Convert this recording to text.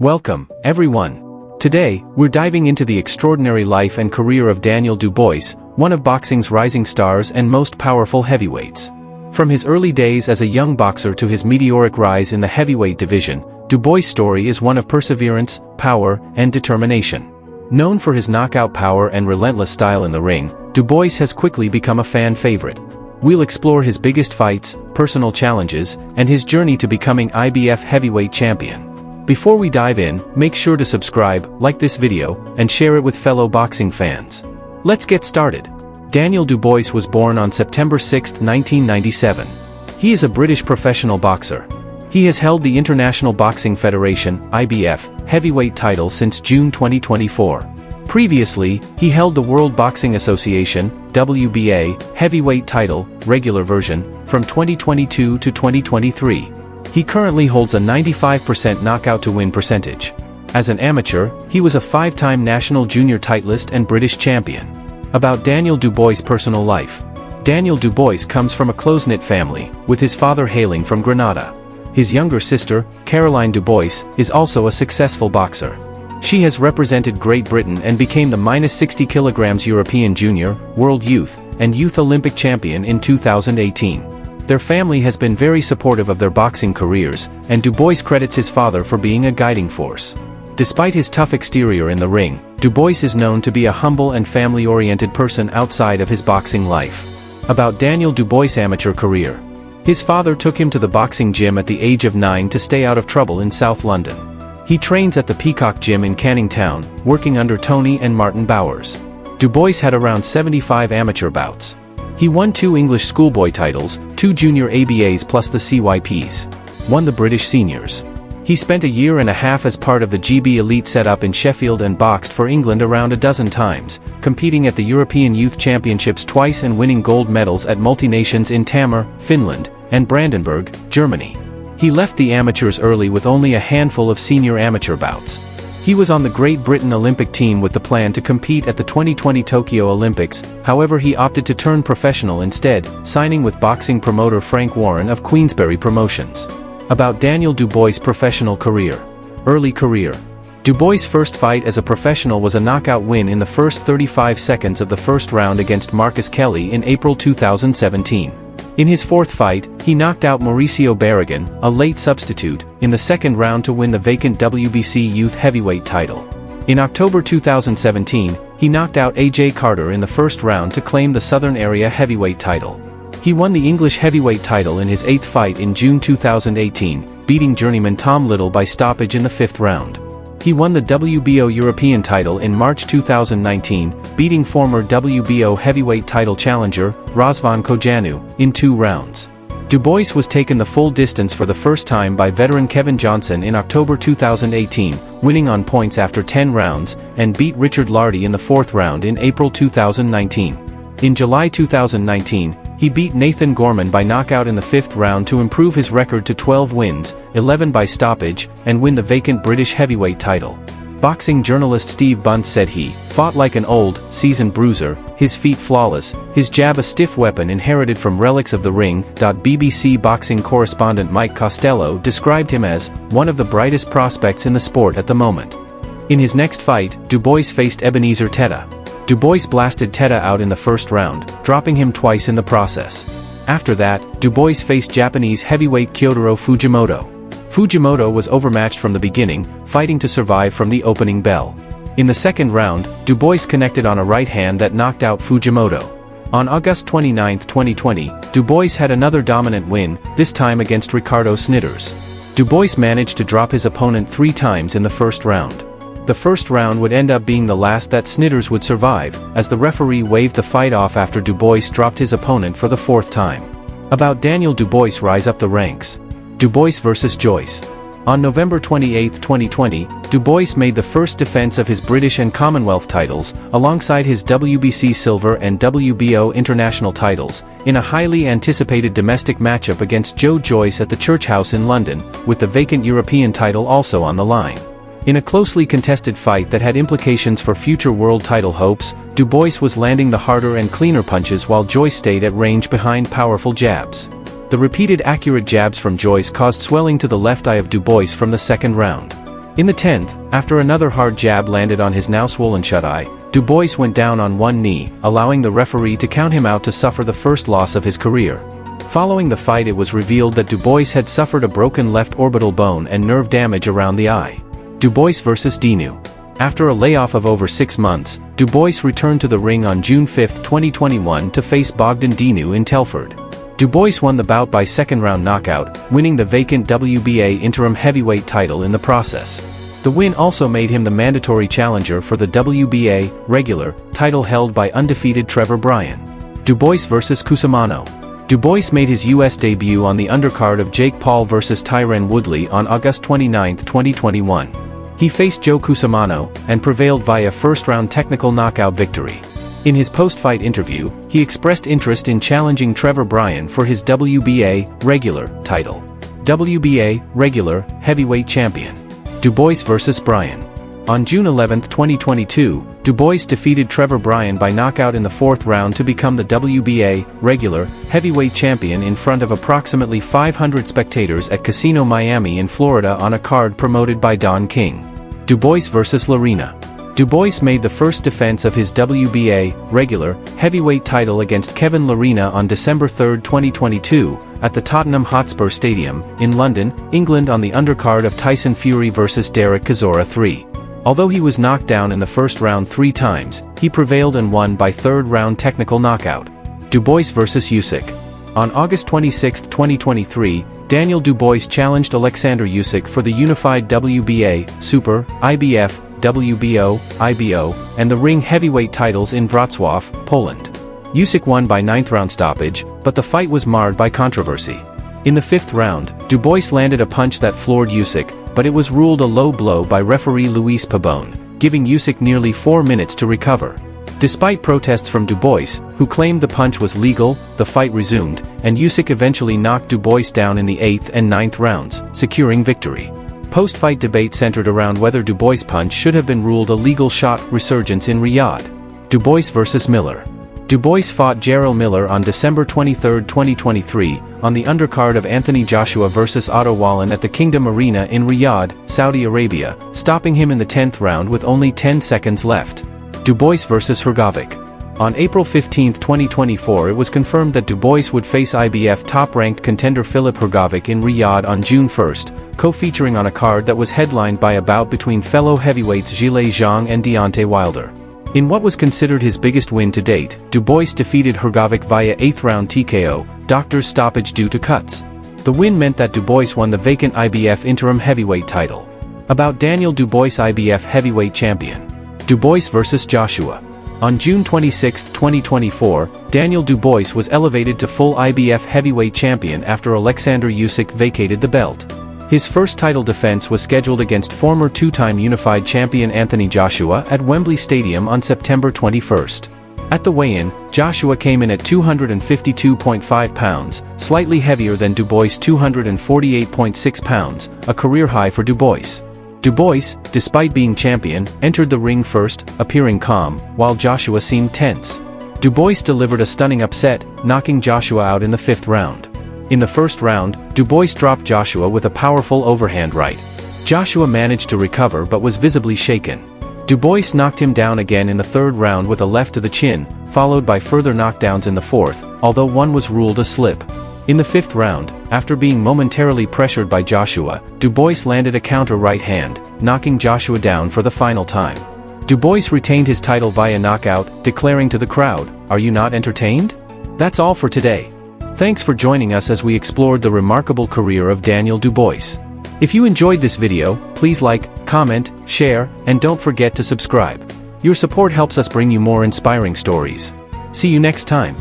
Welcome, everyone. Today, we're diving into the extraordinary life and career of Daniel Dubois, one of boxing's rising stars and most powerful heavyweights. From his early days as a young boxer to his meteoric rise in the heavyweight division, Dubois' story is one of perseverance, power, and determination. Known for his knockout power and relentless style in the ring, Dubois has quickly become a fan favorite. We'll explore his biggest fights, personal challenges, and his journey to becoming IBF heavyweight champion. Before we dive in, make sure to subscribe, like this video, and share it with fellow boxing fans. Let's get started. Daniel Dubois was born on September 6, 1997. He is a British professional boxer. He has held the International Boxing Federation (IBF) heavyweight title since June 2024. Previously, he held the World Boxing Association (WBA) heavyweight title, regular version, from 2022 to 2023. He currently holds a 95% knockout-to-win percentage. As an amateur, he was a 5-time national junior titlist and British champion. About Daniel Dubois' personal life. Daniel Dubois comes from a close-knit family, with his father hailing from Grenada. His younger sister, Caroline Dubois, is also a successful boxer. She has represented Great Britain and became the -60 kg European Junior, World Youth, and Youth Olympic champion in 2018. Their family has been very supportive of their boxing careers, and Dubois credits his father for being a guiding force. Despite his tough exterior in the ring, Dubois is known to be a humble and family-oriented person outside of his boxing life. About Daniel Dubois' amateur career. His father took him to the boxing gym at the age of 9 to stay out of trouble in South London. He trains at the Peacock Gym in Canning Town, working under Tony and Martin Bowers. Dubois had around 75 amateur bouts. He won 2 English schoolboy titles, 2 junior ABAs plus the CYPs. Won the British seniors. He spent a year and a half as part of the GB Elite setup in Sheffield and boxed for England around a dozen times, competing at the European Youth Championships twice and winning gold medals at multi-nations in Tammer, Finland, and Brandenburg, Germany. He left the amateurs early with only a handful of senior amateur bouts. He was on the Great Britain Olympic team with the plan to compete at the 2020 Tokyo Olympics, however he opted to turn professional instead, signing with boxing promoter Frank Warren of Queensberry Promotions. About Daniel Dubois' professional career. Early career. Dubois' first fight as a professional was a knockout win in the first 35 seconds of the first round against Marcus Kelly in April 2017. In his fourth fight, he knocked out Mauricio Barragan, a late substitute, in the second round to win the vacant WBC Youth Heavyweight title. In October 2017, he knocked out AJ Carter in the first round to claim the Southern Area Heavyweight title. He won the English Heavyweight title in his 8th fight in June 2018, beating journeyman Tom Little by stoppage in the 5th round. He won the WBO European title in March 2019, beating former WBO heavyweight title challenger, Razvan Kojanu, in 2 rounds. Dubois was taken the full distance for the first time by veteran Kevin Johnson in October 2018, winning on points after 10 rounds, and beat Richard Lardy in the 4th round in April 2019. In July 2019, he beat Nathan Gorman by knockout in the 5th round to improve his record to 12 wins, 11 by stoppage, and win the vacant British heavyweight title. Boxing journalist Steve Bunce said he fought like an old, seasoned bruiser, his feet flawless, his jab a stiff weapon inherited from relics of the ring. BBC boxing correspondent Mike Costello described him as one of the brightest prospects in the sport at the moment. In his next fight, Dubois faced Ebenezer Teta. Dubois blasted Teta out in the first round, dropping him twice in the process. After that, Dubois faced Japanese heavyweight Kyotaro Fujimoto. Fujimoto was overmatched from the beginning, fighting to survive from the opening bell. In the second round, Dubois connected on a right hand that knocked out Fujimoto. On August 29, 2020, Dubois had another dominant win, this time against Ricardo Snijders. Dubois managed to drop his opponent 3 times in the first round. The first round would end up being the last that Snijders would survive, as the referee waved the fight off after Dubois dropped his opponent for the 4th time. About Daniel Dubois' rise up the ranks. Dubois vs. Joyce. On November 28, 2020, Dubois made the first defense of his British and Commonwealth titles, alongside his WBC Silver and WBO International titles, in a highly anticipated domestic matchup against Joe Joyce at the Church House in London, with the vacant European title also on the line. In a closely contested fight that had implications for future world title hopes, Dubois was landing the harder and cleaner punches while Joyce stayed at range behind powerful jabs. The repeated accurate jabs from Joyce caused swelling to the left eye of Dubois from the second round. In the 10th, after another hard jab landed on his now swollen shut-eye, Dubois went down on one knee, allowing the referee to count him out to suffer the first loss of his career. Following the fight, it was revealed that Dubois had suffered a broken left orbital bone and nerve damage around the eye. Dubois vs. Dinu. After a layoff of over 6 months, Dubois returned to the ring on June 5, 2021 to face Bogdan Dinu in Telford. Dubois won the bout by second-round knockout, winning the vacant WBA interim heavyweight title in the process. The win also made him the mandatory challenger for the WBA regular title held by undefeated Trevor Bryan. Dubois vs. Cusimano. Dubois made his U.S. debut on the undercard of Jake Paul vs. Tyron Woodley on August 29, 2021. He faced Joe Cusimano and prevailed via first-round technical knockout victory. In his post-fight interview, he expressed interest in challenging Trevor Bryan for his WBA regular title. WBA regular heavyweight champion. Dubois vs. Bryan. On June 11, 2022, Dubois defeated Trevor Bryan by knockout in the 4th round to become the WBA regular heavyweight champion in front of approximately 500 spectators at Casino Miami in Florida on a card promoted by Don King. Dubois vs. Lerena. Dubois made the first defense of his WBA regular heavyweight title against Kevin Lerena on December 3, 2022, at the Tottenham Hotspur Stadium, in London, England on the undercard of Tyson Fury vs. Derek Chisora 3. Although he was knocked down in the first round 3 times, he prevailed and won by third-round technical knockout. Dubois vs. Usyk. On August 26, 2023, Daniel Dubois challenged Alexander Usyk for the unified WBA, Super, IBF, WBO, IBO, and the ring heavyweight titles in Wrocław, Poland. Usyk won by 9th-round stoppage, but the fight was marred by controversy. In the 5th round, Dubois landed a punch that floored Usyk, but it was ruled a low blow by referee Luis Pabon, giving Usyk nearly 4 minutes to recover. Despite protests from Dubois, who claimed the punch was legal, the fight resumed, and Usyk eventually knocked Dubois down in the 8th and 9th rounds, securing victory. Post-fight debate centered around whether Dubois' punch should have been ruled a legal shot. Resurgence in Riyadh. Dubois vs. Miller. Dubois fought Jarrell Miller on December 23, 2023, on the undercard of Anthony Joshua vs. Otto Wallin at the Kingdom Arena in Riyadh, Saudi Arabia, stopping him in the 10th round with only 10 seconds left. Dubois vs. Hrgovic. On April 15, 2024, it was confirmed that Dubois would face IBF top-ranked contender Filip Hrgovic in Riyadh on June 1, co-featuring on a card that was headlined by a bout between fellow heavyweights Zhilei Zhang and Deontay Wilder. In what was considered his biggest win to date, Dubois defeated Hrgovic via 8th-round TKO, doctor's stoppage due to cuts. The win meant that Dubois won the vacant IBF interim heavyweight title. About Daniel Dubois, IBF heavyweight champion. Dubois vs. Joshua. On June 26, 2024, Daniel Dubois was elevated to full IBF heavyweight champion after Alexander Usyk vacated the belt. His first title defense was scheduled against former 2-time unified champion Anthony Joshua at Wembley Stadium on September 21. At the weigh-in, Joshua came in at 252.5 pounds, slightly heavier than Dubois' 248.6 pounds, a career high for Dubois. Dubois, despite being champion, entered the ring first, appearing calm, while Joshua seemed tense. Dubois delivered a stunning upset, knocking Joshua out in the 5th round. In the 1st round, Dubois dropped Joshua with a powerful overhand right. Joshua managed to recover but was visibly shaken. Dubois knocked him down again in the 3rd round with a left to the chin, followed by further knockdowns in the 4th, although one was ruled a slip. In the 5th round, after being momentarily pressured by Joshua, Dubois landed a counter right hand, knocking Joshua down for the final time. Dubois retained his title via knockout, declaring to the crowd, "Are you not entertained?" That's all for today. Thanks for joining us as we explored the remarkable career of Daniel Dubois. If you enjoyed this video, please like, comment, share, and don't forget to subscribe. Your support helps us bring you more inspiring stories. See you next time.